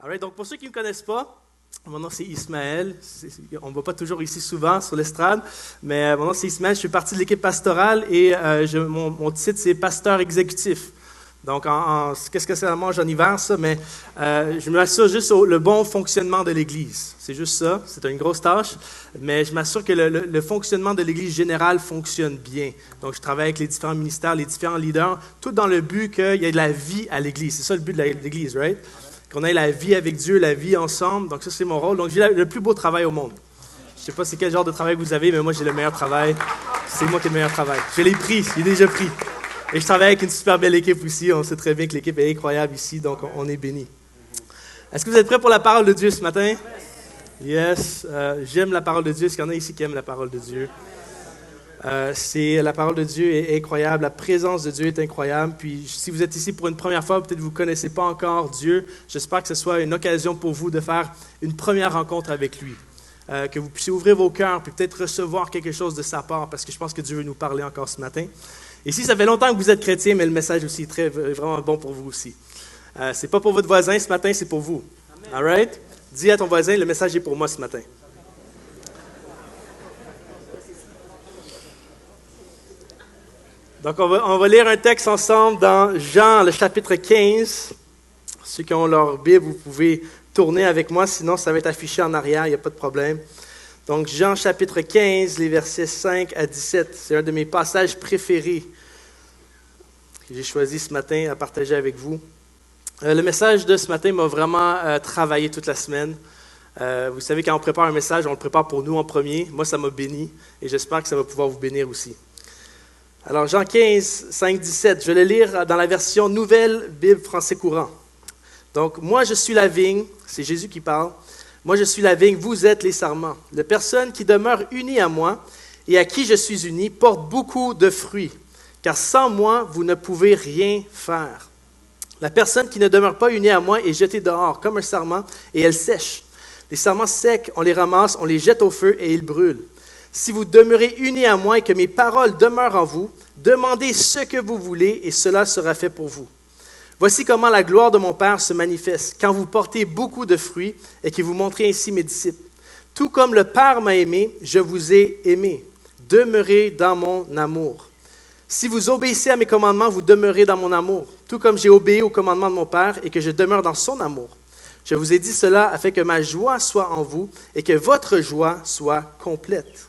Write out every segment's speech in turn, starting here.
Alright, donc pour ceux qui ne me connaissent pas, mon nom c'est Ismaël. On ne me voit pas toujours ici souvent sur l'estrade, mais mon nom c'est Ismaël. Je fais partie de l'équipe pastorale et mon titre c'est pasteur exécutif. Donc, qu'est-ce que c'est la mange en hiver, ça? Mais je m'assure juste le bon fonctionnement de l'Église. C'est juste ça. C'est une grosse tâche. Mais je m'assure que le fonctionnement de l'Église générale fonctionne bien. Donc, je travaille avec les différents ministères, les différents leaders, tout dans le but qu'il y ait de la vie à l'Église. C'est ça le but de l'Église, right? Qu'on ait la vie avec Dieu, la vie ensemble. Donc, ça, c'est mon rôle. Donc, j'ai le plus beau travail au monde. Je ne sais pas c'est quel genre de travail vous avez, mais moi, j'ai le meilleur travail. C'est moi qui ai le meilleur travail. Je l'ai pris. Il est déjà pris. Et je travaille avec une super belle équipe aussi. On sait très bien que l'équipe est incroyable ici, donc on est bénis. Est-ce que vous êtes prêts pour la parole de Dieu ce matin? Yes. J'aime la parole de Dieu. Est-ce qu'il y en a ici qui aiment la parole de Dieu? La parole de Dieu est incroyable. La présence de Dieu est incroyable. Puis si vous êtes ici pour une première fois, peut-être que vous ne connaissez pas encore Dieu, j'espère que ce soit une occasion pour vous de faire une première rencontre avec lui. Que vous puissiez ouvrir vos cœurs puis peut-être recevoir quelque chose de sa part, parce que je pense que Dieu veut nous parler encore ce matin. Et si ça fait longtemps que vous êtes chrétien, mais le message aussi est vraiment bon pour vous aussi. C'est pas pour votre voisin ce matin, c'est pour vous. Amen. All right? Dis à ton voisin, le message est pour moi ce matin. Donc, on va lire un texte ensemble dans Jean, le chapitre 15. Ceux qui ont leur Bible, vous pouvez tourner avec moi, sinon ça va être affiché en arrière, il n'y a pas de problème. Donc, Jean chapitre 15, les versets 5 à 17. C'est un de mes passages préférés que j'ai choisi ce matin à partager avec vous. Le message de ce matin m'a vraiment travaillé toute la semaine. Vous savez, quand on prépare un message, on le prépare pour nous en premier. Moi, ça m'a béni et j'espère que ça va pouvoir vous bénir aussi. Alors, Jean 15, 5, 17, je vais le lire dans la version Nouvelle Bible français courant. Donc, moi, je suis la vigne, c'est Jésus qui parle. Moi, je suis la vigne, vous êtes les sarments. La personne qui demeure unie à moi et à qui je suis uni porte beaucoup de fruits, car sans moi, vous ne pouvez rien faire. La personne qui ne demeure pas unie à moi est jetée dehors comme un sarment et elle sèche. Les sarments secs, on les ramasse, on les jette au feu et ils brûlent. Si vous demeurez unis à moi et que mes paroles demeurent en vous, demandez ce que vous voulez et cela sera fait pour vous. Voici comment la gloire de mon Père se manifeste, quand vous portez beaucoup de fruits et que vous montrez ainsi mes disciples. Tout comme le Père m'a aimé, je vous ai aimé. Demeurez dans mon amour. Si vous obéissez à mes commandements, vous demeurez dans mon amour, tout comme j'ai obéi aux commandements de mon Père et que je demeure dans son amour. Je vous ai dit cela afin que ma joie soit en vous et que votre joie soit complète.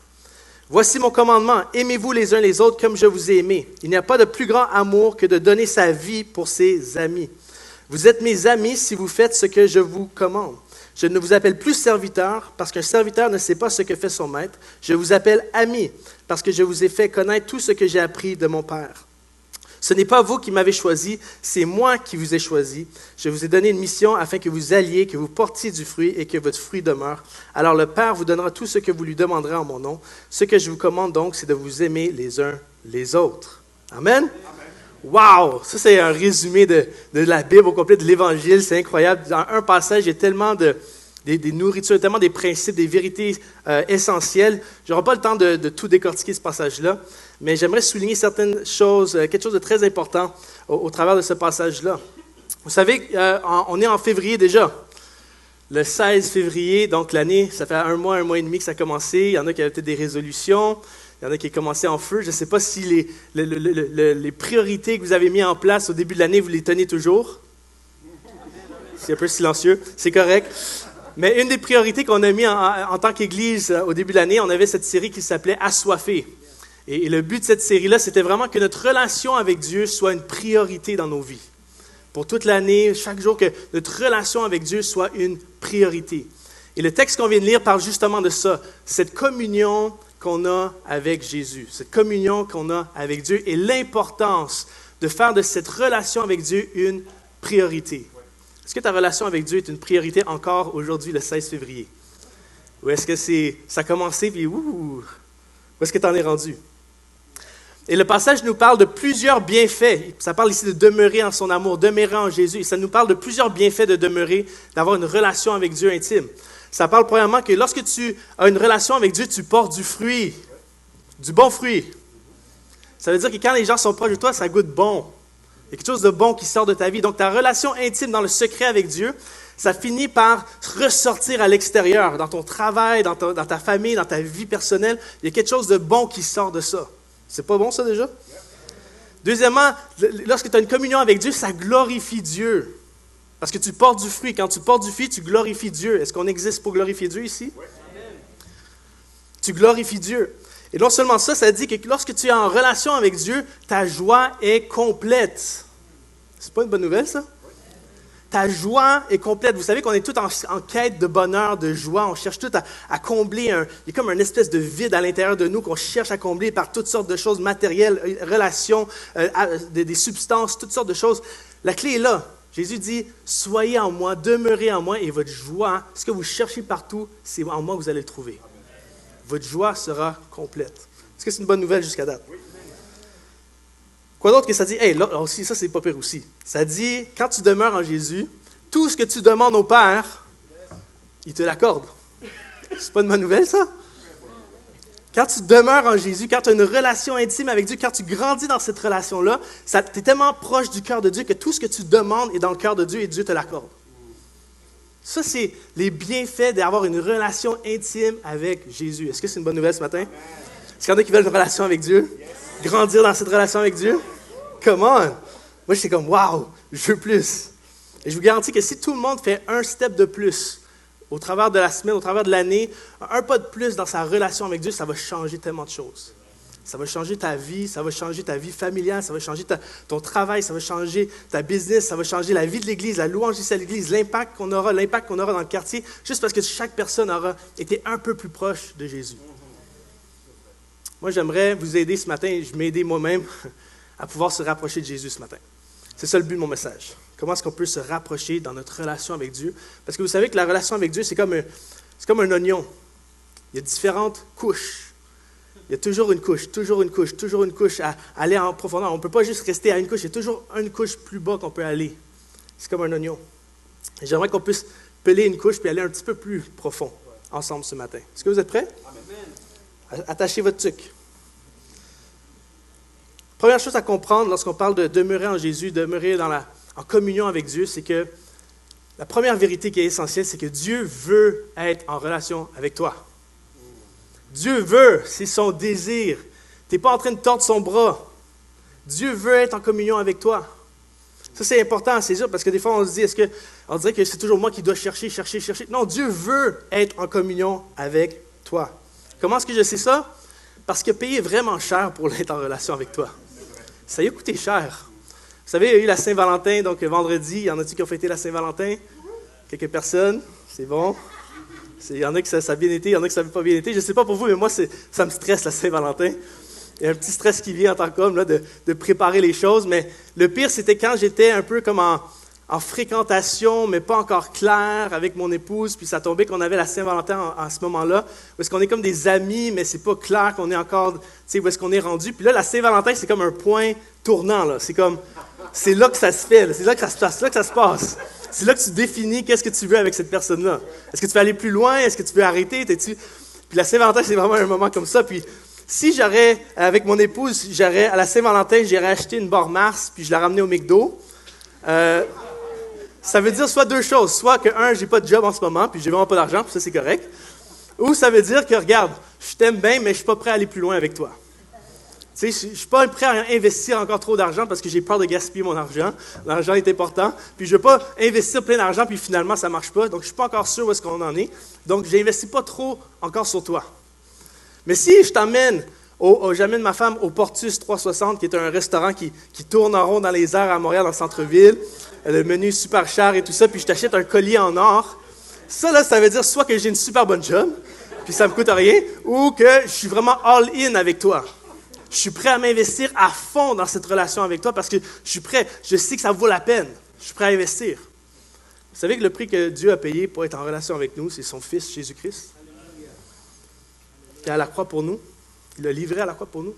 Voici mon commandement, aimez-vous les uns les autres comme je vous ai aimé. Il n'y a pas de plus grand amour que de donner sa vie pour ses amis. Vous êtes mes amis si vous faites ce que je vous commande. Je ne vous appelle plus serviteur parce qu'un serviteur ne sait pas ce que fait son maître. Je vous appelle ami parce que je vous ai fait connaître tout ce que j'ai appris de mon Père. Ce n'est pas vous qui m'avez choisi, c'est moi qui vous ai choisi. Je vous ai donné une mission afin que vous alliez, que vous portiez du fruit et que votre fruit demeure. Alors le Père vous donnera tout ce que vous lui demanderez en mon nom. Ce que je vous commande donc, c'est de vous aimer les uns les autres. Amen? Wow! Ça, c'est un résumé de la Bible au complet, de l'Évangile. C'est incroyable. Dans un passage, il y a tellement des nourritures, tellement des principes, des vérités essentielles. Je n'aurai pas le temps de tout décortiquer ce passage-là, mais j'aimerais souligner certaines choses, quelque chose de très important au travers de ce passage-là. Vous savez, on est en février déjà. Le 16 février, donc l'année, ça fait un mois et demi que ça a commencé. Il y en a qui avaient peut-être des résolutions. Il y en a qui ont commencé en feu. Je ne sais pas si les priorités que vous avez mises en place au début de l'année, vous les tenez toujours. C'est un peu silencieux. C'est correct. Mais une des priorités qu'on a mis en tant qu'Église au début de l'année, on avait cette série qui s'appelait « Assoiffé ». Et le but de cette série-là, c'était vraiment que notre relation avec Dieu soit une priorité dans nos vies. Pour toute l'année, chaque jour, que notre relation avec Dieu soit une priorité. Et le texte qu'on vient de lire parle justement de ça, cette communion qu'on a avec Jésus, cette communion qu'on a avec Dieu et l'importance de faire de cette relation avec Dieu une priorité. Est-ce que ta relation avec Dieu est une priorité encore aujourd'hui, le 16 février? Ou est-ce que ça a commencé, puis où est-ce que tu en es rendu? Et le passage nous parle de plusieurs bienfaits. Ça parle ici de demeurer en son amour, demeurer en Jésus. Et ça nous parle de plusieurs bienfaits de demeurer, d'avoir une relation avec Dieu intime. Ça parle premièrement que lorsque tu as une relation avec Dieu, tu portes du fruit, du bon fruit. Ça veut dire que quand les gens sont proches de toi, ça goûte bon. Il y a quelque chose de bon qui sort de ta vie. Donc, ta relation intime dans le secret avec Dieu, ça finit par ressortir à l'extérieur, dans ton travail, dans ta famille, dans ta vie personnelle. Il y a quelque chose de bon qui sort de ça. C'est pas bon ça déjà? Deuxièmement, lorsque tu as une communion avec Dieu, ça glorifie Dieu. Parce que tu portes du fruit. Quand tu portes du fruit, tu glorifies Dieu. Est-ce qu'on existe pour glorifier Dieu ici? Oui. Tu glorifies Dieu. Et non seulement ça, ça dit que lorsque tu es en relation avec Dieu, ta joie est complète. C'est pas une bonne nouvelle, ça? Ta joie est complète. Vous savez qu'on est tous en quête de bonheur, de joie. On cherche tous à combler. Il y a comme une espèce de vide à l'intérieur de nous qu'on cherche à combler par toutes sortes de choses matérielles, relations, des substances, toutes sortes de choses. La clé est là. Jésus dit, soyez en moi, demeurez en moi et votre joie, ce que vous cherchez partout, c'est en moi que vous allez le trouver. Votre joie sera complète. Est-ce que c'est une bonne nouvelle jusqu'à date? Oui. Quoi d'autre que ça dit? Là aussi, ça c'est pas pire aussi. Ça dit, quand tu demeures en Jésus, tout ce que tu demandes au Père, il te l'accorde. C'est pas une bonne nouvelle ça? Quand tu demeures en Jésus, quand tu as une relation intime avec Dieu, quand tu grandis dans cette relation-là, tu es tellement proche du cœur de Dieu que tout ce que tu demandes est dans le cœur de Dieu et Dieu te l'accorde. Ça, c'est les bienfaits d'avoir une relation intime avec Jésus. Est-ce que c'est une bonne nouvelle ce matin? Est-ce qu'il y en a qui veulent une relation avec Dieu? Grandir dans cette relation avec Dieu? Come on! Moi, j'étais comme, wow, je veux plus. Et je vous garantis que si tout le monde fait un step de plus, au travers de la semaine, au travers de l'année, un pas de plus dans sa relation avec Dieu, ça va changer tellement de choses. Ça va changer ta vie, ça va changer ta vie familiale, ça va changer ton travail, ça va changer ta business, ça va changer la vie de l'Église, la louange ici à l'Église, l'impact qu'on aura dans le quartier, juste parce que chaque personne aura été un peu plus proche de Jésus. Moi, j'aimerais vous aider ce matin, je m'aider moi-même à pouvoir se rapprocher de Jésus ce matin. C'est ça le but de mon message. Comment est-ce qu'on peut se rapprocher dans notre relation avec Dieu? Parce que vous savez que la relation avec Dieu, c'est comme un oignon. Il y a différentes couches. Il y a toujours une couche à aller en profondeur. On ne peut pas juste rester à une couche. Il y a toujours une couche plus bas qu'on peut aller. C'est comme un oignon. Et j'aimerais qu'on puisse peler une couche puis aller un petit peu plus profond ensemble ce matin. Est-ce que vous êtes prêts? Amen. Attachez votre tuque. Première chose à comprendre lorsqu'on parle de demeurer en Jésus, demeurer en communion avec Dieu, c'est que la première vérité qui est essentielle, c'est que Dieu veut être en relation avec toi. Dieu veut, c'est son désir. Tu n'es pas en train de tordre son bras. Dieu veut être en communion avec toi. Ça, c'est important à saisir parce que des fois, on dirait que c'est toujours moi qui dois chercher. Non, Dieu veut être en communion avec toi. Comment est-ce que je sais ça? Parce qu'il a payé vraiment cher pour être en relation avec toi. Ça lui a coûté cher. Vous savez, il y a eu la Saint-Valentin, donc vendredi, il y en a-t-il qui ont fêté la Saint-Valentin? Quelques personnes, c'est bon. Il y en a qui ça a bien été, il y en a qui ça n'a pas bien été. Je ne sais pas pour vous, mais moi, ça me stresse la Saint-Valentin. Il y a un petit stress qui vient en tant qu'homme là, de préparer les choses. Mais le pire, c'était quand j'étais un peu comme en fréquentation, mais pas encore clair avec mon épouse. Puis ça tombait qu'on avait la Saint-Valentin en ce moment-là. Où est-ce qu'on est comme des amis, mais c'est pas clair qu'on est encore, tu sais, où est-ce qu'on est rendu. Puis là, la Saint-Valentin, c'est comme un point tournant. Là. C'est là que ça se fait. Là. C'est là que ça se passe. C'est là que tu définis qu'est-ce que tu veux avec cette personne-là. Est-ce que tu veux aller plus loin? Est-ce que tu veux arrêter? Puis la Saint-Valentin, c'est vraiment un moment comme ça. Puis si avec mon épouse, à la Saint-Valentin, j'aurais acheté une barre Mars, puis je la ramenais au McDo. Ça veut dire soit deux choses. Soit que, j'ai pas de job en ce moment, puis j'ai vraiment pas d'argent, puis ça, c'est correct. Ou ça veut dire que, regarde, je t'aime bien, mais je suis pas prêt à aller plus loin avec toi. Tu sais, je ne suis pas prêt à investir encore trop d'argent parce que j'ai peur de gaspiller mon argent. L'argent est important. Puis je ne veux pas investir plein d'argent puis finalement ça ne marche pas. Donc je ne suis pas encore sûr où est-ce qu'on en est. Donc je n'investis pas trop encore sur toi. Mais si je j'amène ma femme au Portus 360, qui est un restaurant qui tourne en rond dans les airs à Montréal, dans le centre-ville, le menu est super cher et tout ça, puis je t'achète un collier en or, ça veut dire soit que j'ai une super bonne job, puis ça ne me coûte rien, ou que je suis vraiment all-in avec toi. Je suis prêt à m'investir à fond dans cette relation avec toi parce que je suis prêt. Je sais que ça vaut la peine. Je suis prêt à investir. Vous savez que le prix que Dieu a payé pour être en relation avec nous, c'est son Fils Jésus-Christ. Il est à la croix pour nous. Il l'a livré à la croix pour nous.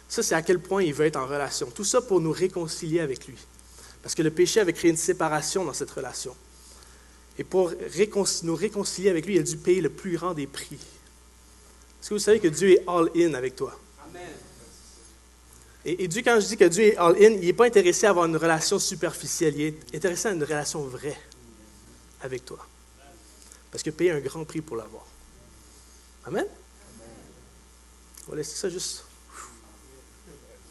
Ça, c'est à quel point il veut être en relation. Tout ça pour nous réconcilier avec lui. Parce que le péché avait créé une séparation dans cette relation. Et pour nous réconcilier avec lui, il a dû payer le plus grand des prix. Est-ce que vous savez que Dieu est all-in avec toi? Amen. Et quand je dis que Dieu est all-in, il n'est pas intéressé à avoir une relation superficielle. Il est intéressé à une relation vraie. avec toi. Parce qu'il a payé un grand prix pour l'avoir. Amen? On va laisser ça juste.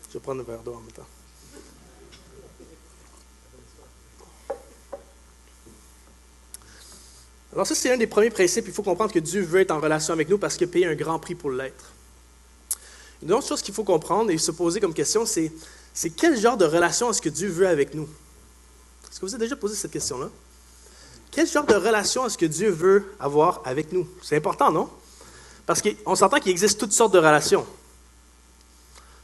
Je vais prendre un verre d'eau en même temps. Alors ça, c'est un des premiers principes. Il faut comprendre que Dieu veut être en relation avec nous parce qu'il a payé un grand prix pour l'être. Une autre chose qu'il faut comprendre et se poser comme question, c'est quel genre de relation est-ce que Dieu veut avec nous? Est-ce que vous avez déjà posé cette question-là? Quel genre de relation est-ce que Dieu veut avoir avec nous? C'est important, non? Parce qu'on s'entend qu'il existe toutes sortes de relations.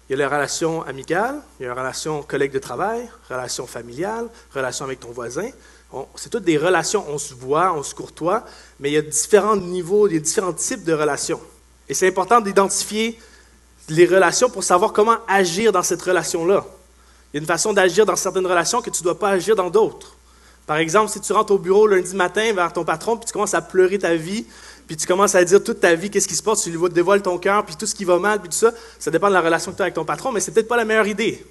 Il y a les relations amicales, il y a les relations collègues de travail, relations familiales, relations avec ton voisin. C'est toutes des relations, on se voit, on se courtoie, mais il y a différents niveaux, il y a différents types de relations. Et c'est important d'identifier les relations pour savoir comment agir dans cette relation-là. Il y a une façon d'agir dans certaines relations que tu ne dois pas agir dans d'autres. Par exemple, si tu rentres au bureau lundi matin vers ton patron, puis tu commences à pleurer ta vie, puis tu commences à dire toute ta vie, qu'est-ce qui se passe, tu lui dévoiles ton cœur, puis tout ce qui va mal, puis tout ça, ça dépend de la relation que tu as avec ton patron, mais c'est peut-être pas la meilleure idée.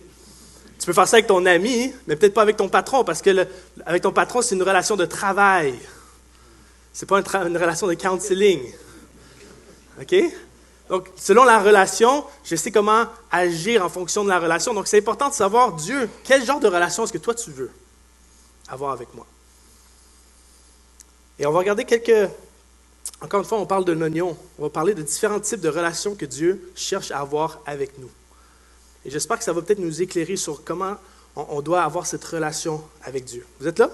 Tu peux faire ça avec ton ami, mais peut-être pas avec ton patron, parce que avec ton patron, c'est une relation de travail. C'est pas une relation de counseling. OK? Donc, selon la relation, je sais comment agir en fonction de la relation. Donc, c'est important de savoir, Dieu, quel genre de relation est-ce que toi tu veux avoir avec moi? Et on va regarder encore une fois, on parle de l'oignon. On va parler de différents types de relations que Dieu cherche à avoir avec nous. Et j'espère que ça va peut-être nous éclairer sur comment on doit avoir cette relation avec Dieu. Vous êtes là?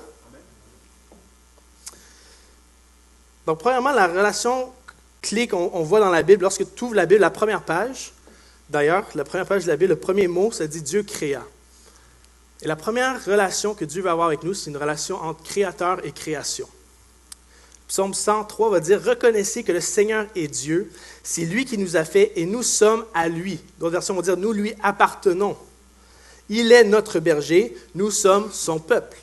Donc, premièrement, la relation clé qu'on voit dans la Bible, lorsque tu ouvres la Bible, la première page, d'ailleurs, la première page de la Bible, le premier mot, ça dit Dieu créa. Et la première relation que Dieu veut avoir avec nous, c'est une relation entre créateur et création. Psaume 103 va dire « Reconnaissez que le Seigneur est Dieu, c'est lui qui nous a fait et nous sommes à lui. » D'autres versions vont dire « Nous lui appartenons. Il est notre berger, nous sommes son peuple.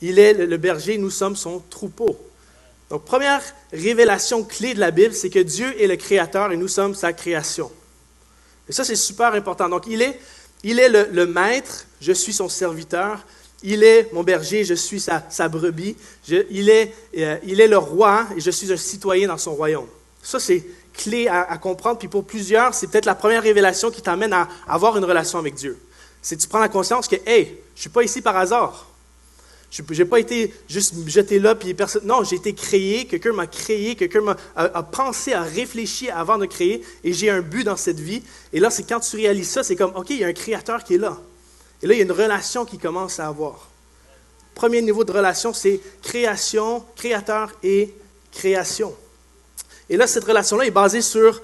Il est le berger, nous sommes son troupeau. » Donc, première révélation clé de la Bible, c'est que Dieu est le créateur et nous sommes sa création. Et ça, c'est super important. Donc, il est le maître, je suis son serviteur. Il est mon berger, je suis sa brebis. Il est le roi et je suis un citoyen dans son royaume. Ça, c'est clé à comprendre. Puis pour plusieurs, c'est peut-être la première révélation qui t'amène à avoir une relation avec Dieu. C'est que tu prends la conscience que, hey, je ne suis pas ici par hasard. Je n'ai pas été juste jeté là, puis personne. Non, j'ai été créé, quelqu'un m'a créé, quelqu'un a pensé, a réfléchi avant de créer, et j'ai un but dans cette vie. Et là, c'est quand tu réalises ça, c'est comme, OK, il y a un créateur qui est là. Et là, il y a une relation qui commence à avoir. Premier niveau de relation, c'est création, créateur et création. Et là, cette relation-là est basée sur,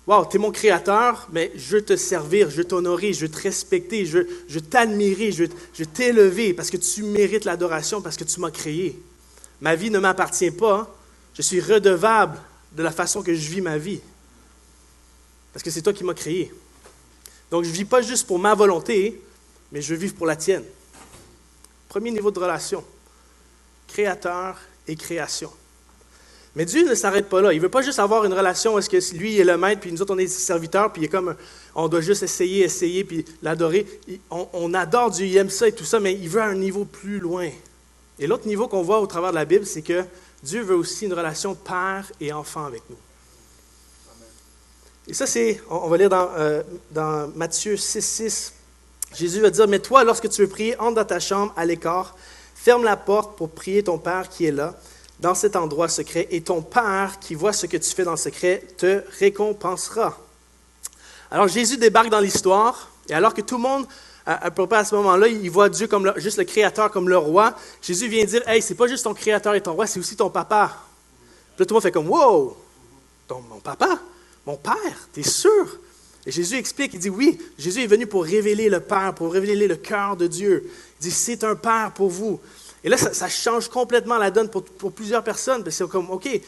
wow, tu es mon créateur, mais je veux te servir, je veux t'honorer, je veux te respecter, je veux t'admirer, je veux t'élever parce que tu mérites l'adoration, parce que tu m'as créé. Ma vie ne m'appartient pas, je suis redevable de la façon que je vis ma vie. Parce que c'est toi qui m'as créé. Donc, je ne vis pas juste pour ma volonté, mais je veux vivre pour la tienne. Premier niveau de relation, créateur et création. Mais Dieu ne s'arrête pas là. Il ne veut pas juste avoir une relation où est-ce que lui est le maître, puis nous autres on est ses serviteurs, puis il est comme on doit juste essayer, puis l'adorer. On adore Dieu, il aime ça et tout ça, mais il veut à un niveau plus loin. Et l'autre niveau qu'on voit au travers de la Bible, c'est que Dieu veut aussi une relation père et enfant avec nous. Et ça, on va lire dans Matthieu 6,6. Jésus va dire, « Mais toi, lorsque tu veux prier, entre dans ta chambre à l'écart, ferme la porte pour prier ton Père qui est là, dans cet endroit secret, et ton Père qui voit ce que tu fais dans le secret te récompensera. » Alors Jésus débarque dans l'histoire, et alors que tout le monde, à peu près à ce moment-là, il voit Dieu comme juste le Créateur, comme le roi, Jésus vient dire, « Hey, c'est pas juste ton Créateur et ton roi, c'est aussi ton papa. » Puis là, tout le monde fait comme, « Wow! Mon papa? Mon Père? T'es sûr? » Et Jésus explique, il dit, oui, Jésus est venu pour révéler le Père, pour révéler le cœur de Dieu. Il dit, c'est un Père pour vous. Et là, ça change complètement la donne pour plusieurs personnes. Parce que c'est comme, OK, je ne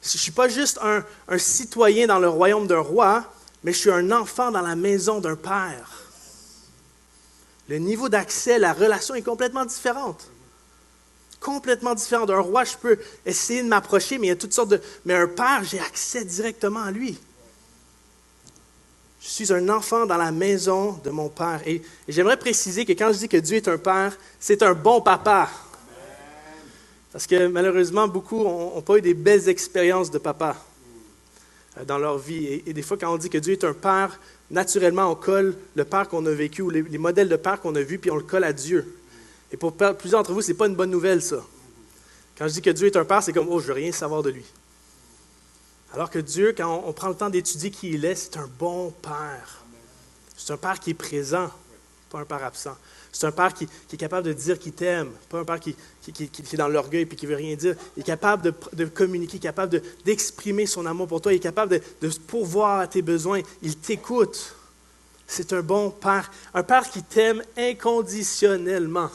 suis pas juste un citoyen dans le royaume d'un roi, mais je suis un enfant dans la maison d'un Père. Le niveau d'accès, la relation est complètement différente. Complètement différente. D'un roi, je peux essayer de m'approcher, mais il y a toutes sortes de... Mais un Père, j'ai accès directement à lui. Je suis un enfant dans la maison de mon Père. Et j'aimerais préciser que quand je dis que Dieu est un Père, c'est un bon papa. Parce que malheureusement, beaucoup n'ont pas eu des belles expériences de papa dans leur vie. Et des fois, quand on dit que Dieu est un père, naturellement, on colle le père qu'on a vécu ou les modèles de père qu'on a vus, puis on le colle à Dieu. Et pour plusieurs d'entre vous, ce n'est pas une bonne nouvelle, ça. Quand je dis que Dieu est un père, c'est comme « Oh, je ne veux rien savoir de lui ». Alors que Dieu, quand on prend le temps d'étudier qui il est, c'est un bon père. C'est un père qui est présent, pas un père absent. C'est un père qui est capable de dire qu'il t'aime, pas un père qui est dans l'orgueil et qui ne veut rien dire. Il est capable de communiquer, capable d'exprimer son amour pour toi, il est capable de pourvoir à tes besoins. Il t'écoute. C'est un bon père. Un père qui t'aime inconditionnellement.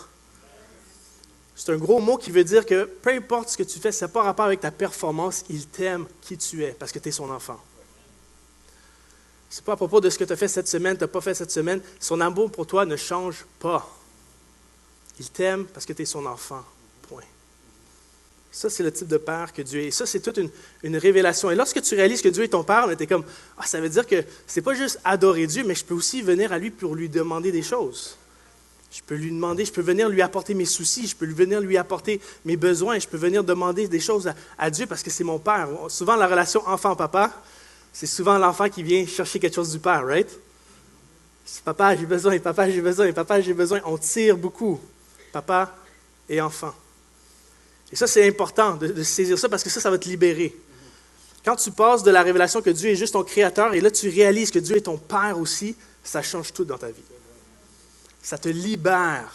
C'est un gros mot qui veut dire que peu importe ce que tu fais, ça n'a pas rapport avec ta performance, il t'aime qui tu es parce que tu es son enfant. Ce n'est pas à propos de ce que tu as fait cette semaine, tu n'as pas fait cette semaine. Son amour pour toi ne change pas. Il t'aime parce que tu es son enfant. Point. Ça, c'est le type de père que Dieu est. Et ça, c'est toute une révélation. Et lorsque tu réalises que Dieu est ton père, tu es comme, ça veut dire que ce n'est pas juste adorer Dieu, mais je peux aussi venir à lui pour lui demander des choses. Je peux lui demander, je peux venir lui apporter mes soucis, je peux venir lui apporter mes besoins, je peux venir demander des choses à Dieu parce que c'est mon père. Souvent, la relation enfant-papa, c'est souvent l'enfant qui vient chercher quelque chose du père, right? Papa, j'ai besoin, papa, j'ai besoin, papa, j'ai besoin. On tire beaucoup, papa et enfant. Et ça, c'est important de saisir ça parce que ça va te libérer. Quand tu passes de la révélation que Dieu est juste ton créateur et là, tu réalises que Dieu est ton père aussi, ça change tout dans ta vie. Ça te libère.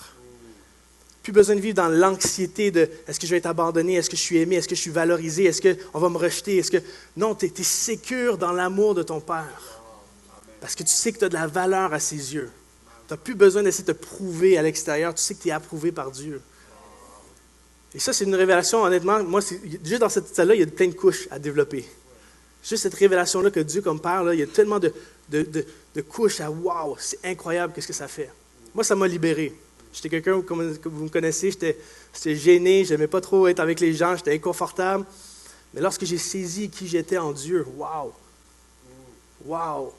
Plus besoin de vivre dans l'anxiété de « est-ce que je vais être abandonné? Est-ce que je suis aimé? Est-ce que je suis valorisé? Est-ce qu'on va me rejeter? » Non, tu es sécure dans l'amour de ton Père. Parce que tu sais que tu as de la valeur à ses yeux. Tu n'as plus besoin d'essayer de te prouver à l'extérieur. Tu sais que tu es approuvé par Dieu. Et ça, c'est une révélation, honnêtement. Moi, juste dans cette salle-là, il y a plein de couches à développer. Juste cette révélation-là que Dieu, comme Père, là, il y a tellement de couches à « wow, c'est incroyable, qu'est-ce que ça fait? » Moi, ça m'a libéré. J'étais quelqu'un, comme vous me connaissez, j'étais gêné, je n'aimais pas trop être avec les gens, j'étais inconfortable. Mais lorsque j'ai saisi qui j'étais en Dieu, wow! Wow!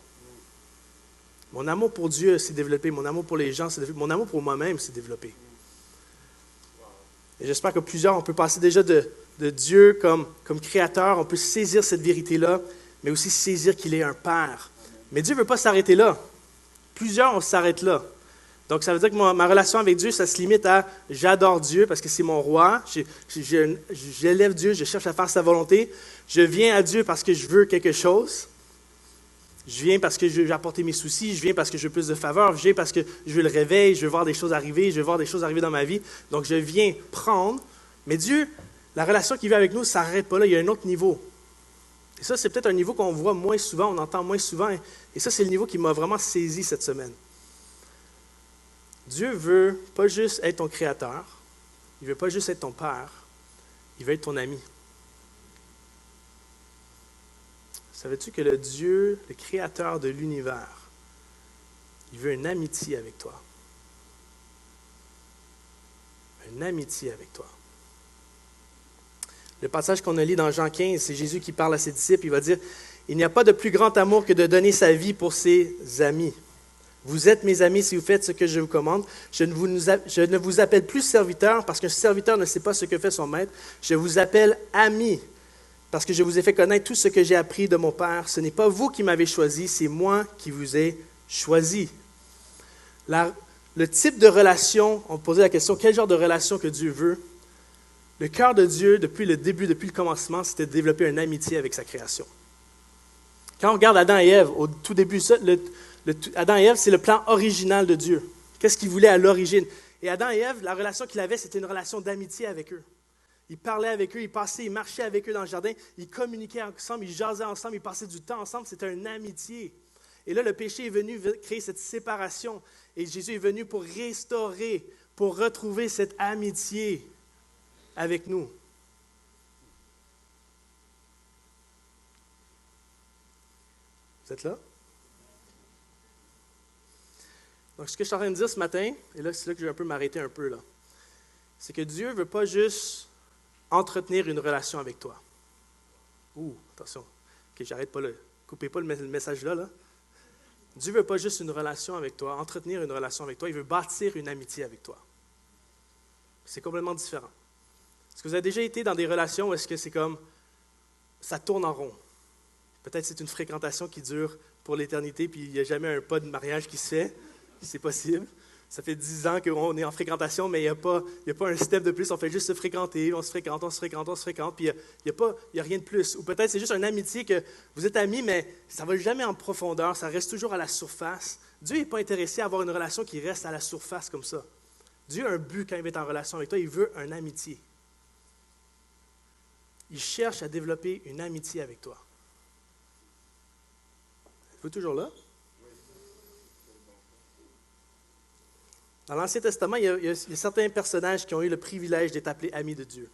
Mon amour pour Dieu s'est développé, mon amour pour les gens s'est développé, mon amour pour moi-même s'est développé. Et j'espère que plusieurs, on peut passer déjà de Dieu comme créateur, on peut saisir cette vérité-là, mais aussi saisir qu'il est un Père. Mais Dieu ne veut pas s'arrêter là. Plusieurs, on s'arrête là. Donc, ça veut dire que ma relation avec Dieu, ça se limite à « j'adore Dieu parce que c'est mon roi, j'élève Dieu, je cherche à faire sa volonté, je viens à Dieu parce que je veux quelque chose, je viens parce que je veux apporter mes soucis, je viens parce que je veux plus de faveur, je viens parce que je veux le réveil, je veux voir des choses arriver, je veux voir des choses arriver dans ma vie. Donc, je viens prendre. Mais Dieu, la relation qu'il vit avec nous, ça n'arrête pas là, il y a un autre niveau. Et ça, c'est peut-être un niveau qu'on voit moins souvent, on entend moins souvent. Et ça, c'est le niveau qui m'a vraiment saisi cette semaine. Dieu veut pas juste être ton créateur, il veut pas juste être ton père, il veut être ton ami. Savais-tu que le Dieu, le créateur de l'univers, il veut une amitié avec toi? Une amitié avec toi. Le passage qu'on a lu dans Jean 15, c'est Jésus qui parle à ses disciples, il va dire « Il n'y a pas de plus grand amour que de donner sa vie pour ses amis. » Vous êtes mes amis si vous faites ce que je vous commande. Je ne vous appelle plus serviteur parce qu'un serviteur ne sait pas ce que fait son maître. Je vous appelle ami parce que je vous ai fait connaître tout ce que j'ai appris de mon Père. Ce n'est pas vous qui m'avez choisi, c'est moi qui vous ai choisi. Le type de relation, on posait la question, quel genre de relation que Dieu veut? Le cœur de Dieu, depuis le début, depuis le commencement, c'était de développer une amitié avec sa création. Quand on regarde Adam et Ève, au tout début, Adam et Ève, c'est le plan original de Dieu. Qu'est-ce qu'il voulait à l'origine? Et Adam et Ève, la relation qu'il avait, c'était une relation d'amitié avec eux. Il parlait avec eux, il passait, il marchait avec eux dans le jardin, il communiquait ensemble, il jasait ensemble, il passait du temps ensemble. C'était une amitié. Et là, le péché est venu créer cette séparation. Et Jésus est venu pour restaurer, pour retrouver cette amitié avec nous. Vous êtes là? Donc, ce que je suis en train de dire ce matin, et là, c'est là que je vais un peu m'arrêter un peu, là, c'est que Dieu ne veut pas juste entretenir une relation avec toi. Attention, ok, j'arrête pas là. Coupez pas le message là. Dieu ne veut pas juste une relation avec toi, entretenir une relation avec toi, il veut bâtir une amitié avec toi. C'est complètement différent. Est-ce que vous avez déjà été dans des relations où est-ce que c'est comme, ça tourne en rond? Peut-être c'est une fréquentation qui dure pour l'éternité, puis il n'y a jamais un pas de mariage qui se fait. C'est possible. Ça fait 10 ans qu'on est en fréquentation, mais il n'y a pas un step de plus. On fait juste se fréquenter, on se fréquente, on se fréquente, on se fréquente, puis il n'y a rien de plus. Ou peut-être c'est juste une amitié que vous êtes amis, mais ça ne va jamais en profondeur, ça reste toujours à la surface. Dieu n'est pas intéressé à avoir une relation qui reste à la surface comme ça. Dieu a un but quand il est en relation avec toi, il veut une amitié. Il cherche à développer une amitié avec toi. Êtes-vous toujours là? Dans l'Ancien Testament, il y a certains personnages qui ont eu le privilège d'être appelés amis de Dieu.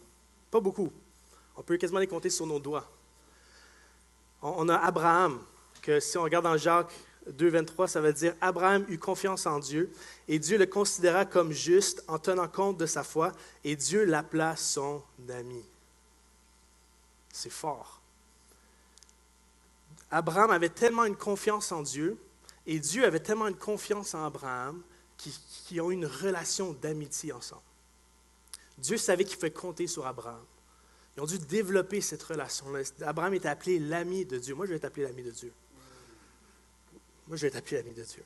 Pas beaucoup. On peut quasiment les compter sur nos doigts. On a Abraham, que si on regarde dans Jacques 2, 23, ça veut dire « Abraham eut confiance en Dieu, et Dieu le considéra comme juste en tenant compte de sa foi, et Dieu l'appela son ami. » C'est fort. Abraham avait tellement une confiance en Dieu, et Dieu avait tellement une confiance en Abraham, qui ont une relation d'amitié ensemble. Dieu savait qu'il fallait compter sur Abraham. Ils ont dû développer cette relation-là. Abraham était appelé l'ami de Dieu. Moi, je vais être appelé l'ami de Dieu. Moi, je vais être appelé l'ami de Dieu.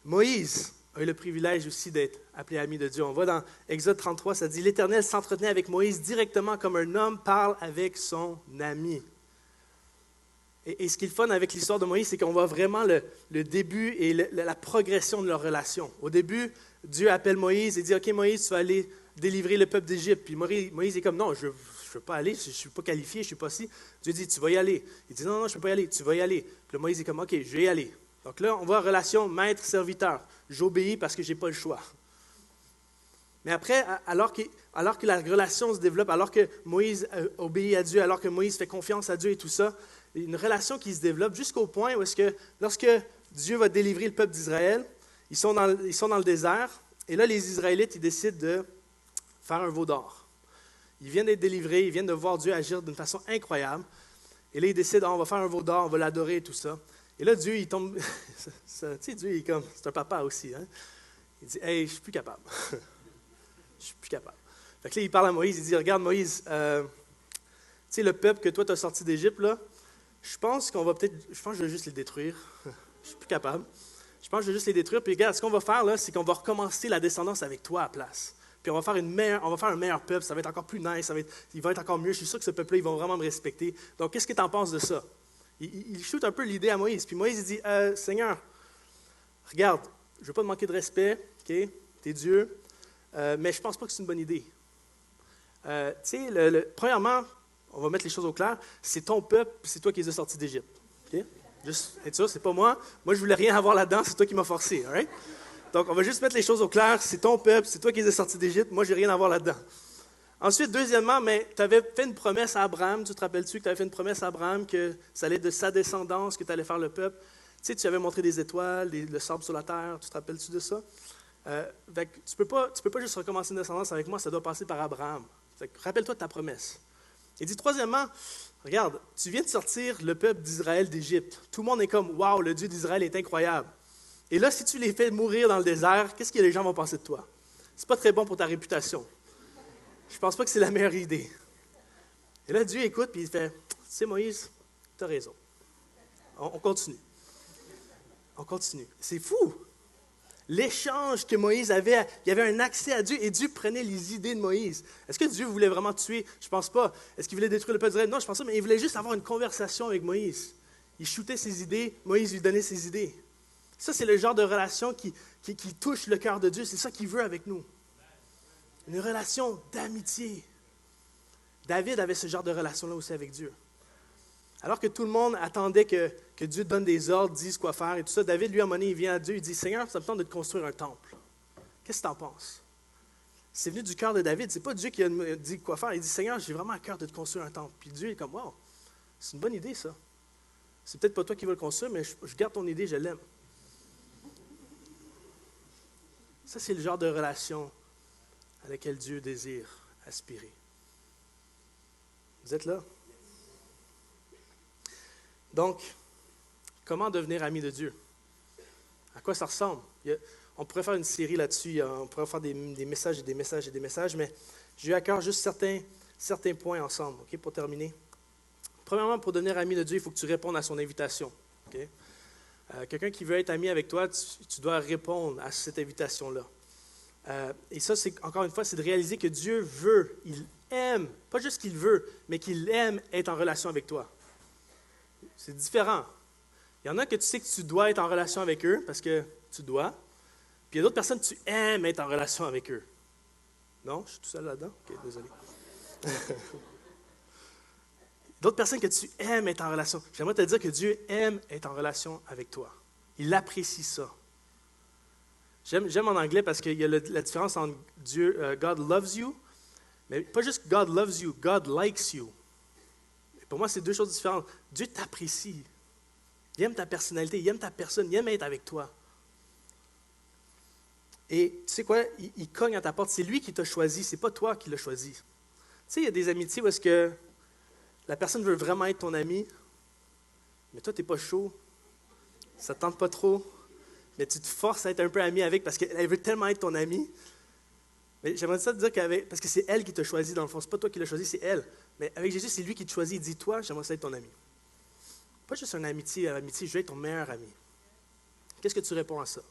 Moïse a eu le privilège aussi d'être appelé ami de Dieu. On voit dans Exode 33, ça dit « L'Éternel s'entretenait avec Moïse directement comme un homme parle avec son ami. » Et ce qui est le fun avec l'histoire de Moïse, c'est qu'on voit vraiment le début et la progression de leur relation. Au début, Dieu appelle Moïse et dit « Ok, Moïse, tu vas aller délivrer le peuple d'Égypte. » Puis Moïse est comme « Non, je ne veux pas aller, je ne suis pas qualifié, je ne suis pas si. » Dieu dit « Tu vas y aller. » Il dit « Non, non, je ne peux pas y aller, tu vas y aller. » Puis là, Moïse est comme « Ok, je vais y aller. » Donc là, on voit relation maître-serviteur. J'obéis parce que je n'ai pas le choix. Mais après, alors que la relation se développe, alors que Moïse obéit à Dieu, alors que Moïse fait confiance à Dieu et tout ça, une relation qui se développe jusqu'au point où est-ce que lorsque Dieu va délivrer le peuple d'Israël, ils sont dans le désert, et là, les Israélites, ils décident de faire un veau d'or. Ils viennent d'être délivrés, ils viennent de voir Dieu agir d'une façon incroyable, et là, ils décident, on va faire un veau d'or, on va l'adorer et tout ça. Et là, Dieu, il tombe, tu sais, Dieu, il est comme, c'est un papa aussi, hein? Il dit, « Hey, je suis plus capable. » Je suis plus capable. Fait que là, il parle à Moïse, il dit, regarde Moïse, tu sais, le peuple que toi, tu as sorti d'Égypte, là, je pense que je vais juste les détruire. Je suis plus capable. Je pense que je vais juste les détruire. Puis regarde, ce qu'on va faire, là, c'est qu'on va recommencer la descendance avec toi à la place. Puis on va faire un meilleur peuple, ça va être encore plus nice, il va être encore mieux. Je suis sûr que ce peuple-là, ils vont vraiment me respecter. Donc, qu'est-ce que tu en penses de ça? Il shoot un peu l'idée à Moïse. Puis Moïse, il dit, Seigneur, regarde, je ne veux pas te manquer de respect, OK? Tu es Dieu. Mais je ne pense pas que c'est une bonne idée. Tu sais, premièrement, on va mettre les choses au clair, c'est ton peuple, c'est toi qui les as sortis d'Égypte. Okay? Juste être sûr, c'est pas moi. Moi, je voulais rien avoir là-dedans, c'est toi qui m'as forcé. All right? Donc, on va juste mettre les choses au clair, c'est ton peuple, c'est toi qui les as sortis d'Égypte, moi, j'ai rien à voir là-dedans. Ensuite, deuxièmement, mais tu avais fait une promesse à Abraham, tu te rappelles-tu que tu avais fait une promesse à Abraham que ça allait être de sa descendance que tu allais faire le peuple? Tu sais, tu avais montré des étoiles, le sable sur la terre, tu te rappelles-tu de ça? Tu peux pas juste recommencer une descendance avec moi, ça doit passer par Abraham. Rappelle-toi de ta promesse. Il dit, troisièmement, regarde, tu viens de sortir le peuple d'Israël d'Égypte. Tout le monde est comme, waouh, le Dieu d'Israël est incroyable. Et là, si tu les fais mourir dans le désert, qu'est-ce que les gens vont penser de toi? C'est pas très bon pour ta réputation. Je pense pas que c'est la meilleure idée. Et là, Dieu écoute, puis il fait, tu sais, Moïse, tu as raison. On continue. On continue. C'est fou! L'échange que Moïse avait, il y avait un accès à Dieu et Dieu prenait les idées de Moïse. Est-ce que Dieu voulait vraiment tuer? Je ne pense pas. Est-ce qu'il voulait détruire le peuple d'Israël? Non, je pense pas, mais il voulait juste avoir une conversation avec Moïse. Il shootait ses idées, Moïse lui donnait ses idées. Ça, c'est le genre de relation qui touche le cœur de Dieu. C'est ça qu'il veut avec nous. Une relation d'amitié. David avait ce genre de relation-là aussi avec Dieu. Alors que tout le monde attendait que Dieu donne des ordres, dise quoi faire et tout ça, David, lui, à un moment donné, il vient à Dieu, il dit, « Seigneur, ça me tente de te construire un temple. Qu'est-ce que tu en penses? » C'est venu du cœur de David, c'est pas Dieu qui a dit quoi faire. Il dit, « Seigneur, j'ai vraiment à cœur de te construire un temple. » Puis Dieu est comme, « Wow, c'est une bonne idée, ça. C'est peut-être pas toi qui vas le construire, mais je garde ton idée, je l'aime. » Ça, c'est le genre de relation à laquelle Dieu désire aspirer. Vous êtes là? Donc, comment devenir ami de Dieu? À quoi ça ressemble? On pourrait faire une série là-dessus, on pourrait faire des messages et des messages et des messages, mais J'ai eu à cœur juste certains points ensemble, ok, pour terminer. Premièrement, pour devenir ami de Dieu, il faut que tu répondes à son invitation. Okay? Quelqu'un qui veut être ami avec toi, tu dois répondre à cette invitation-là. Et ça, encore une fois, c'est de réaliser que Dieu veut, il aime, pas juste qu'il veut, mais qu'il aime être en relation avec toi. C'est différent. Il y en a que tu sais que tu dois être en relation avec eux, parce que tu dois. Puis il y a d'autres personnes que tu aimes être en relation avec eux. Non? Je suis tout seul là-dedans? Ok, désolé. D'autres personnes que tu aimes être en relation. J'aimerais te dire que Dieu aime être en relation avec toi. Il apprécie ça. J'aime en anglais parce qu'il y a la différence entre God loves you, mais pas juste God loves you, God likes you. Et pour moi, c'est deux choses différentes. Dieu t'apprécie. Il aime ta personnalité, il aime ta personne, il aime être avec toi. Et tu sais quoi? Il cogne à ta porte. C'est lui qui t'a choisi, c'est pas toi qui l'as choisi. Tu sais, il y a des amitiés où est-ce que la personne veut vraiment être ton ami, mais toi, tu n'es pas chaud, ça ne te tente pas trop, mais tu te forces à être un peu ami avec parce qu'elle veut tellement être ton ami. Mais j'aimerais ça te dire parce que c'est elle qui t'a choisi dans le fond, c'est pas toi qui l'as choisi, c'est elle. Mais avec Jésus, c'est lui qui te choisit. Il dit, toi, j'aimerais ça être ton ami. Pas juste une amitié, je veux être ton meilleur ami. Qu'est-ce que tu réponds à ça?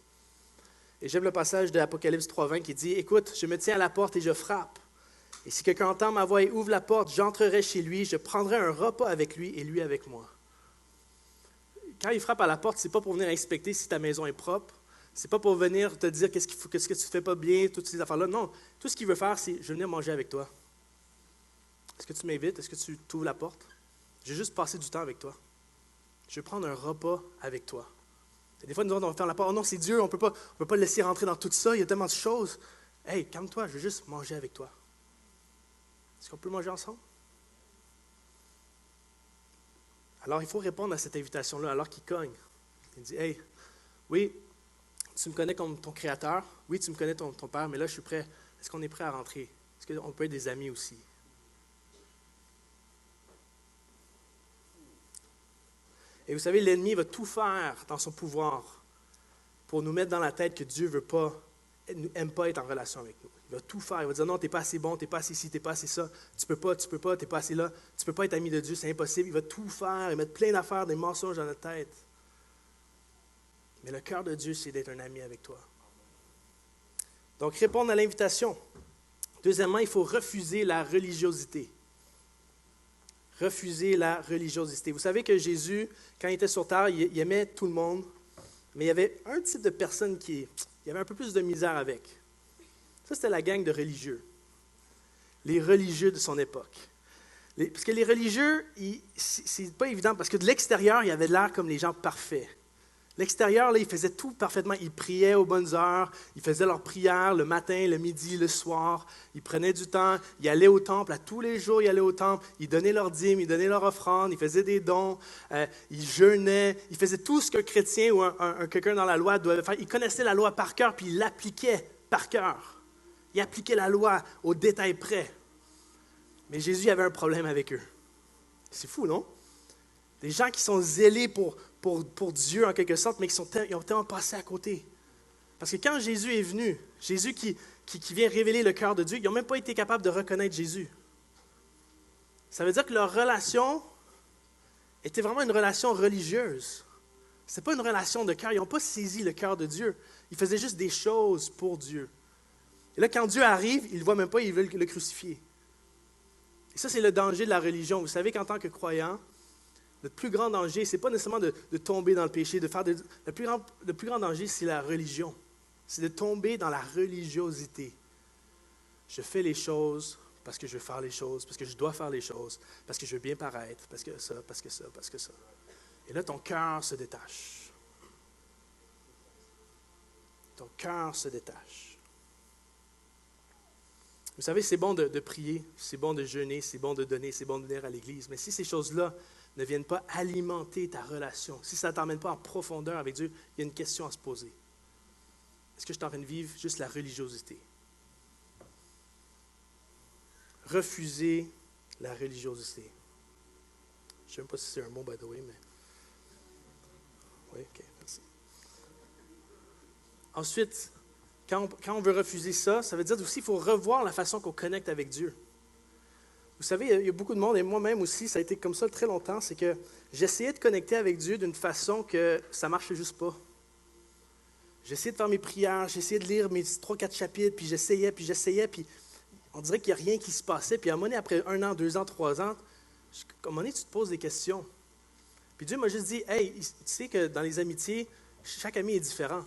Et j'aime le passage de Apocalypse 3:20 qui dit, écoute, je me tiens à la porte et je frappe. Et si quelqu'un entend ma voix et ouvre la porte, j'entrerai chez lui, je prendrai un repas avec lui et lui avec moi. Quand il frappe à la porte, c'est pas pour venir inspecter si ta maison est propre. C'est pas pour venir te dire qu'est-ce que tu fais pas bien, toutes ces affaires-là. Non, tout ce qu'il veut faire, c'est je vais venir manger avec toi. Est-ce que tu m'invites? Est-ce que tu t'ouvres la porte? Je vais juste passer du temps avec toi. Je vais prendre un repas avec toi. Et des fois, nous autres, on va faire la porte. Oh non, c'est Dieu, on peut pas le laisser rentrer dans tout ça, il y a tellement de choses. Hey, calme-toi, je veux juste manger avec toi. Est-ce qu'on peut manger ensemble? Alors, il faut répondre à cette invitation-là alors qu'il cogne. Il dit, hey, oui, tu me connais comme ton créateur. Oui, tu me connais ton père, mais là, je suis prêt. Est-ce qu'on est prêt à rentrer? Est-ce qu'on peut être des amis aussi? Et vous savez, l'ennemi va tout faire dans son pouvoir pour nous mettre dans la tête que Dieu n'aime pas être en relation avec nous. Il va tout faire. Il va dire, non, tu n'es pas assez bon, tu n'es pas assez ci, tu n'es pas assez ça. Tu peux pas, tu n'es pas assez là. Tu ne peux pas être ami de Dieu, c'est impossible. Il va tout faire et mettre plein d'affaires, des mensonges dans notre tête. Mais le cœur de Dieu, c'est d'être un ami avec toi. Donc, répondre à l'invitation. Deuxièmement, il faut refuser la religiosité. Refuser la religiosité. Vous savez que Jésus, quand il était sur terre, il aimait tout le monde, mais il y avait un type de personne qui il avait un peu plus de misère avec. Ça, c'était la gang de religieux. Les religieux de son époque. Parce que les religieux, c'est pas évident, parce que de l'extérieur, ils avaient l'air comme les gens parfaits. L'extérieur, là, ils faisaient tout parfaitement. Ils priaient aux bonnes heures, ils faisaient leurs prières le matin, le midi, le soir. Ils prenaient du temps, ils allaient au temple, à tous les jours, ils allaient au temple. Ils donnaient leurs dîmes, ils donnaient leurs offrandes, ils faisaient des dons, ils jeûnaient. Ils faisaient tout ce qu'un chrétien ou quelqu'un dans la loi doit faire. Ils connaissaient la loi par cœur, puis ils l'appliquaient par cœur. Ils appliquaient la loi au détail près. Mais Jésus avait un problème avec eux. C'est fou, non? Des gens qui sont zélés pour Dieu, en quelque sorte, mais ils ont tellement passé à côté. Parce que quand Jésus est venu, Jésus qui vient révéler le cœur de Dieu, ils n'ont même pas été capables de reconnaître Jésus. Ça veut dire que leur relation était vraiment une relation religieuse. Ce n'était pas une relation de cœur. Ils n'ont pas saisi le cœur de Dieu. Ils faisaient juste des choses pour Dieu. Et là, quand Dieu arrive, ils ne le voient même pas, ils veulent le crucifier. Et ça, c'est le danger de la religion. Vous savez qu'en tant que croyant, notre plus grand danger, ce n'est pas nécessairement de tomber dans le péché, le plus grand danger, c'est la religion. C'est de tomber dans la religiosité. Je fais les choses parce que je veux faire les choses, parce que je dois faire les choses, parce que je veux bien paraître, parce que ça, parce que ça, parce que ça. Et là, ton cœur se détache. Ton cœur se détache. Vous savez, c'est bon de prier, c'est bon de jeûner, c'est bon de donner, c'est bon de venir à l'Église, mais si ces choses-là ne viennent pas alimenter ta relation, si ça ne t'emmène pas en profondeur avec Dieu, il y a une question à se poser. Est-ce que je suis en train de vivre juste la religiosité? Refuser la religiosité. Je ne sais même pas si c'est un mot, by the way, mais... Oui, ok, merci. Ensuite, quand on veut refuser ça, ça veut dire aussi qu'il faut revoir la façon qu'on connecte avec Dieu. Vous savez, il y a beaucoup de monde, et moi-même aussi, ça a été comme ça très longtemps, c'est que j'essayais de connecter avec Dieu d'une façon que ça ne marchait juste pas. J'essayais de faire mes prières, j'essayais de lire mes 3-4 chapitres, puis j'essayais, puis on dirait qu'il n'y a rien qui se passait. Puis à un moment donné, après 1 an, 2 ans, 3 ans, à un moment donné, tu te poses des questions. Puis Dieu m'a juste dit, « Hey, tu sais que dans les amitiés, chaque ami est différent.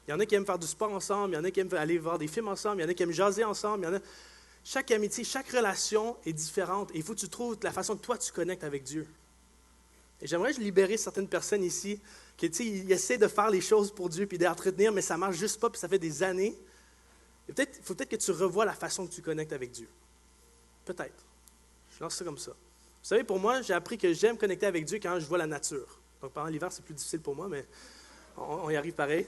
Il y en a qui aiment faire du sport ensemble, il y en a qui aiment aller voir des films ensemble, il y en a qui aiment jaser ensemble, il y en a... Chaque amitié, chaque relation est différente. Et il faut que tu trouves la façon que toi, tu connectes avec Dieu. Et j'aimerais libérer certaines personnes ici qui, ils essaient de faire les choses pour Dieu puis d'entretenir, mais ça ne marche juste pas, puis ça fait des années. Il faut peut-être que tu revoies la façon que tu connectes avec Dieu. Peut-être. Je lance ça comme ça. Vous savez, pour moi, j'ai appris que j'aime connecter avec Dieu quand je vois la nature. Donc pendant l'hiver, c'est plus difficile pour moi, mais on y arrive pareil.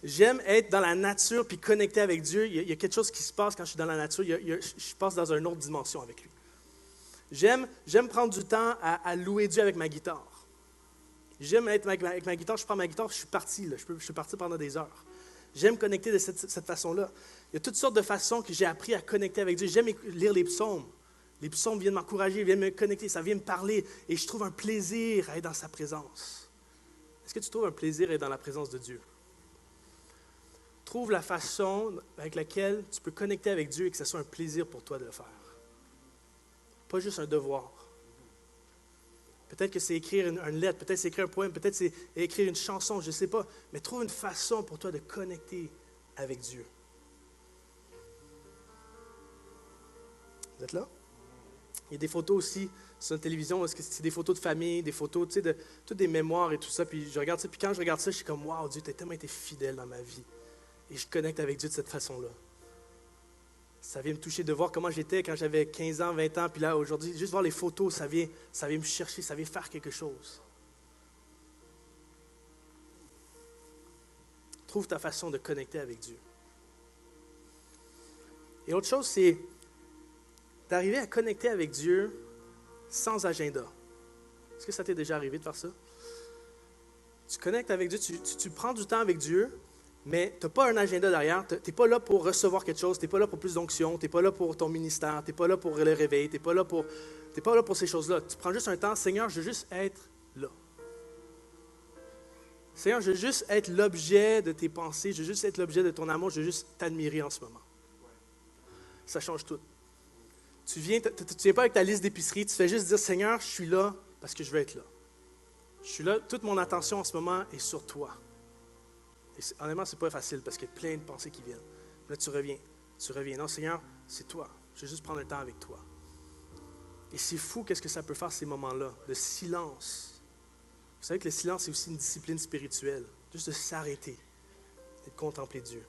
J'aime être dans la nature puis connecter avec Dieu. Il y a quelque chose qui se passe quand je suis dans la nature. Je passe dans une autre dimension avec lui. J'aime prendre du temps à louer Dieu avec ma guitare. J'aime être avec ma guitare. Je prends ma guitare, je suis parti. Là. Je suis parti pendant des heures. J'aime connecter de cette façon-là. Il y a toutes sortes de façons que j'ai appris à connecter avec Dieu. J'aime lire les psaumes. Les psaumes viennent m'encourager, viennent me connecter, ça vient me parler. Et je trouve un plaisir à être dans sa présence. Est-ce que tu trouves un plaisir à être dans la présence de Dieu? Trouve la façon avec laquelle tu peux connecter avec Dieu et que ce soit un plaisir pour toi de le faire. Pas juste un devoir. Peut-être que c'est écrire une lettre, peut-être c'est écrire un poème, peut-être c'est écrire une chanson, je ne sais pas. Mais trouve une façon pour toi de connecter avec Dieu. Vous êtes là? Il y a des photos aussi sur la télévision, parce que c'est des photos de famille, des photos, tu sais, de toutes des mémoires et tout ça. Puis je regarde ça, puis quand je regarde ça, je suis comme, waouh, Dieu, tu as tellement été fidèle dans ma vie. Et je connecte avec Dieu de cette façon-là. Ça vient me toucher de voir comment j'étais quand j'avais 15 ans, 20 ans, puis là, aujourd'hui, juste voir les photos, ça vient me chercher, ça vient faire quelque chose. Trouve ta façon de connecter avec Dieu. Et autre chose, c'est d'arriver à connecter avec Dieu sans agenda. Est-ce que ça t'est déjà arrivé de faire ça? Tu connectes avec Dieu, tu prends du temps avec Dieu, mais tu n'as pas un agenda derrière. Tu n'es pas là pour recevoir quelque chose, tu n'es pas là pour plus d'onction, tu n'es pas là pour ton ministère, tu n'es pas là pour le réveil, tu n'es pas là pour ces choses-là. Tu prends juste un temps, Seigneur, je veux juste être là. Seigneur, je veux juste être l'objet de tes pensées, je veux juste être l'objet de ton amour, je veux juste t'admirer en ce moment. Ça change tout. Tu viens pas avec ta liste d'épicerie, tu fais juste dire, Seigneur, je suis là parce que je veux être là. Je suis là, toute mon attention en ce moment est sur toi. Et honnêtement, c'est pas facile parce qu'il y a plein de pensées qui viennent. Là, tu reviens. Non, Seigneur, c'est toi. Je veux juste prendre un temps avec toi. Et c'est fou qu'est-ce que ça peut faire ces moments-là, de silence. Vous savez que le silence, c'est aussi une discipline spirituelle. Juste de s'arrêter et de contempler Dieu.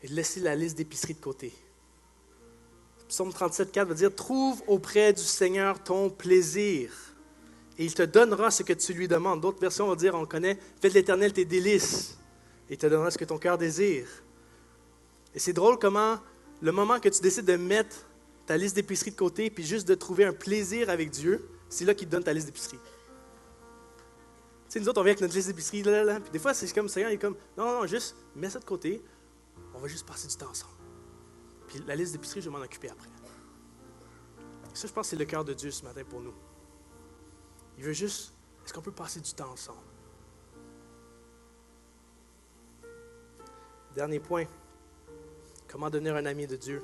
Et de laisser la liste d'épicerie de côté. Psaume 37,4 va dire « Trouve auprès du Seigneur ton plaisir, et il te donnera ce que tu lui demandes. » D'autres versions vont dire, on le connaît, « Fais de l'Éternel tes délices, et il te donnera ce que ton cœur désire. » Et c'est drôle comment, le moment que tu décides de mettre ta liste d'épicerie de côté, puis juste de trouver un plaisir avec Dieu, c'est là qu'il te donne ta liste d'épicerie. Tu sais, nous autres, on vient avec notre liste d'épicerie, puis des fois, c'est comme, Seigneur, il est comme, non, juste mets ça de côté, on va juste passer du temps ensemble. Puis la liste d'épicerie, je vais m'en occuper après. Et ça, je pense que c'est le cœur de Dieu ce matin pour nous. Il veut juste, est-ce qu'on peut passer du temps ensemble? Dernier point, comment devenir un ami de Dieu?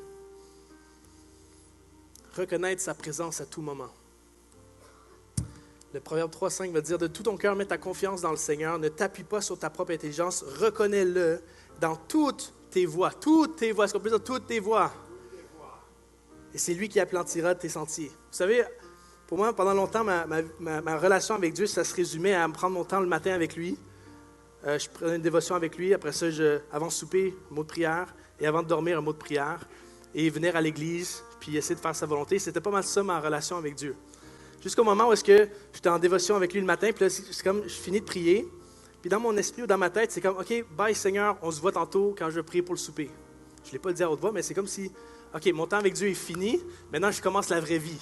Reconnaître sa présence à tout moment. Le Proverbe 3,5 va dire, de tout ton cœur, mets ta confiance dans le Seigneur, ne t'appuie pas sur ta propre intelligence, reconnais-le dans toutes tes voies. Toutes tes voies, est-ce qu'on peut dire toutes tes voies? Et c'est lui qui aplatira tes sentiers. Vous savez, pour moi, pendant longtemps, ma relation avec Dieu, ça se résumait à me prendre mon temps le matin avec lui. Je prenais une dévotion avec lui. Après ça, avant de souper, un mot de prière. Et avant de dormir, un mot de prière. Et venir à l'église, puis essayer de faire sa volonté. C'était pas mal ça, ma relation avec Dieu. Jusqu'au moment où est-ce que j'étais en dévotion avec lui le matin, puis là, c'est comme, je finis de prier. Puis dans mon esprit ou dans ma tête, c'est comme, OK, bye Seigneur, on se voit tantôt quand je vais prier pour le souper. Je ne l'ai pas dit à haute voix, mais c'est comme si, OK, mon temps avec Dieu est fini, maintenant je commence la vraie vie.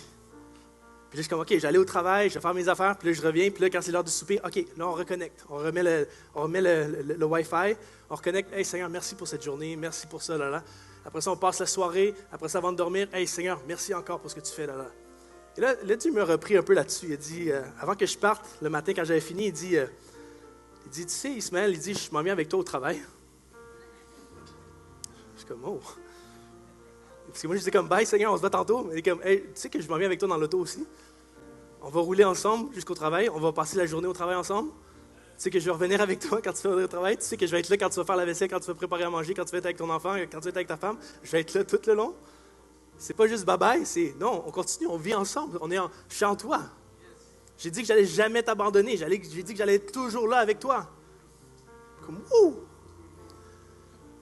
Puis là, je suis comme, OK, j'allais au travail, je vais faire mes affaires, puis là, je reviens, puis là, quand c'est l'heure du souper, OK, là, on reconnecte. On remet le Wi-Fi, on reconnecte. Hey, Seigneur, merci pour cette journée, merci pour ça, là, là. Après ça, on passe la soirée, après ça, avant de dormir, hey, Seigneur, merci encore pour ce que tu fais, là, là. Et là, Dieu me repris un peu là-dessus. Il a dit, avant que je parte, le matin, quand j'avais fini, il dit, tu sais, Ismaël, il dit, je m'en viens avec toi au travail. Je suis comme, oh. Parce que moi, je dis comme, bye, Seigneur, on se voit tantôt. Il est comme, hey, tu sais que je m'en viens avec toi dans l'auto aussi. On va rouler ensemble jusqu'au travail. On va passer la journée au travail ensemble. Tu sais que je vais revenir avec toi quand tu vas au travail. Tu sais que je vais être là quand tu vas faire la vaisselle, quand tu vas préparer à manger, quand tu vas être avec ton enfant, quand tu vas être avec ta femme. Je vais être là tout le long. C'est pas juste bye-bye, c'est non, on continue, on vit ensemble. Je suis en toi. J'ai dit que j'allais jamais t'abandonner. J'ai dit que j'allais être toujours là avec toi. Comme, ouh!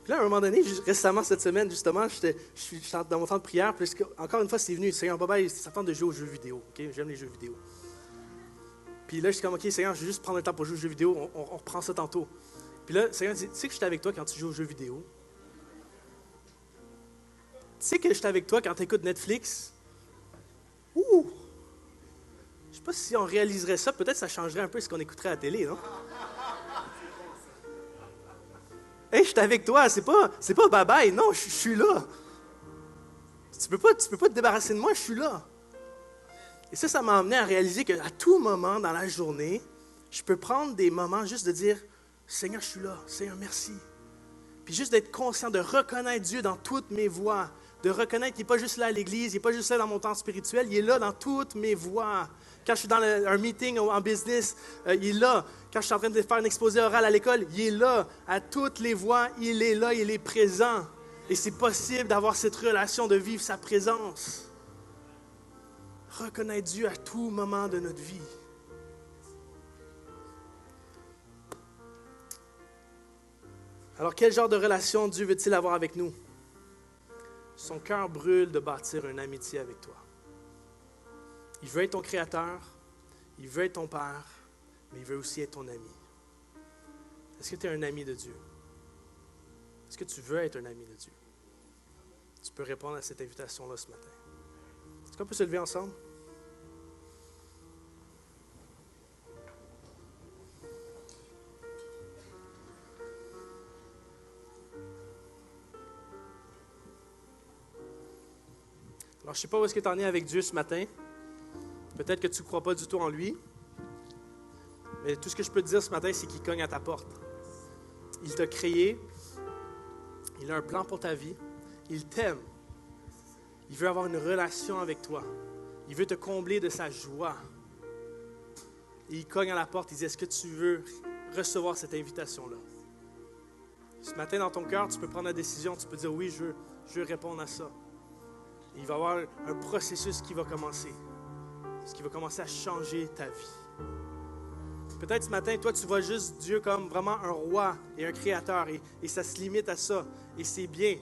Puis là, à un moment donné, récemment cette semaine, justement, je suis dans mon temps de prière. Puis encore une fois, c'est venu. Seigneur, bye-bye, ça tente de jouer aux jeux vidéo. Okay? J'aime les jeux vidéo. Puis là, je suis comme, OK, Seigneur, je vais juste prendre le temps pour jouer aux jeux vidéo. On reprend ça tantôt. Puis là, Seigneur dit, tu sais que j'étais avec toi quand tu joues aux jeux vidéo? Tu sais que j'étais avec toi quand tu écoutes Netflix? Ouh! Je sais pas si on réaliserait ça. Peut-être que ça changerait un peu ce qu'on écouterait à la télé, non? Hey, je suis avec toi, c'est pas bye-bye, non, je suis là. Tu peux pas te débarrasser de moi, je suis là. Et ça m'a amené à réaliser qu'à tout moment dans la journée, je peux prendre des moments juste de dire, Seigneur, je suis là, Seigneur, merci. Puis juste d'être conscient, de reconnaître Dieu dans toutes mes voies, de reconnaître qu'il n'est pas juste là à l'église, il n'est pas juste là dans mon temps spirituel, il est là dans toutes mes voies. Quand je suis dans un meeting en business, il est là. Quand je suis en train de faire un exposé oral à l'école, il est là. À toutes les voies, il est là, il est présent. Et c'est possible d'avoir cette relation, de vivre sa présence. Reconnaître Dieu à tout moment de notre vie. Alors, quel genre de relation Dieu veut-il avoir avec nous? Son cœur brûle de bâtir une amitié avec toi. Il veut être ton créateur, il veut être ton père, mais il veut aussi être ton ami. Est-ce que tu es un ami de Dieu? Est-ce que tu veux être un ami de Dieu? Tu peux répondre à cette invitation-là ce matin. Est-ce qu'on peut se lever ensemble? Alors, je ne sais pas où est-ce que tu en es avec Dieu ce matin. Peut-être que tu ne crois pas du tout en lui. Mais tout ce que je peux te dire ce matin, c'est qu'il cogne à ta porte. Il t'a créé. Il a un plan pour ta vie. Il t'aime. Il veut avoir une relation avec toi. Il veut te combler de sa joie. Et il cogne à la porte. Il dit, est-ce que tu veux recevoir cette invitation-là? Ce matin, dans ton cœur, tu peux prendre la décision. Tu peux dire, oui, je veux répondre à ça. Et il va y avoir un processus qui va commencer. Ce qui va commencer à changer ta vie. Peut-être ce matin, toi, tu vois juste Dieu comme vraiment un roi et un créateur. Et ça se limite à ça. Et c'est bien.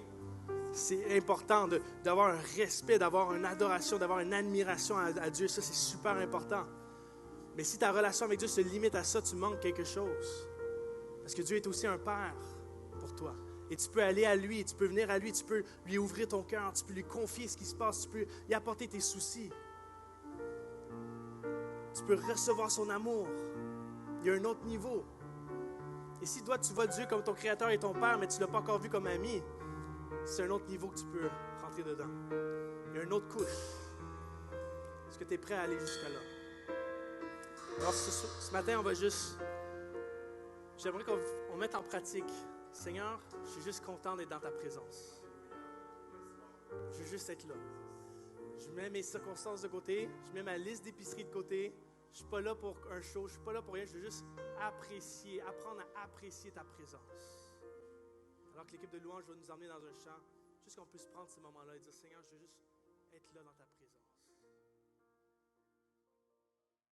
C'est important d'avoir un respect, d'avoir une adoration, d'avoir une admiration à Dieu. Ça, c'est super important. Mais si ta relation avec Dieu se limite à ça, tu manques quelque chose. Parce que Dieu est aussi un père pour toi. Et tu peux aller à lui, tu peux venir à lui, tu peux lui ouvrir ton cœur, tu peux lui confier ce qui se passe, tu peux lui apporter tes soucis. Tu peux recevoir son amour. Il y a un autre niveau. Et si toi, tu vois Dieu comme ton créateur et ton père, mais tu ne l'as pas encore vu comme ami, c'est un autre niveau que tu peux rentrer dedans. Il y a une autre couche. Est-ce que tu es prêt à aller jusqu'à là? Alors, ce matin, j'aimerais qu'on mette en pratique. Seigneur, je suis juste content d'être dans ta présence. Je veux juste être là. Je mets mes circonstances de côté, je mets ma liste d'épicerie de côté. Je ne suis pas là pour un show, je ne suis pas là pour rien. Je veux juste apprendre à apprécier ta présence. Alors que l'équipe de louange va nous emmener dans un chant, juste qu'on puisse prendre ces moments-là et dire, Seigneur, je veux juste être là dans ta présence.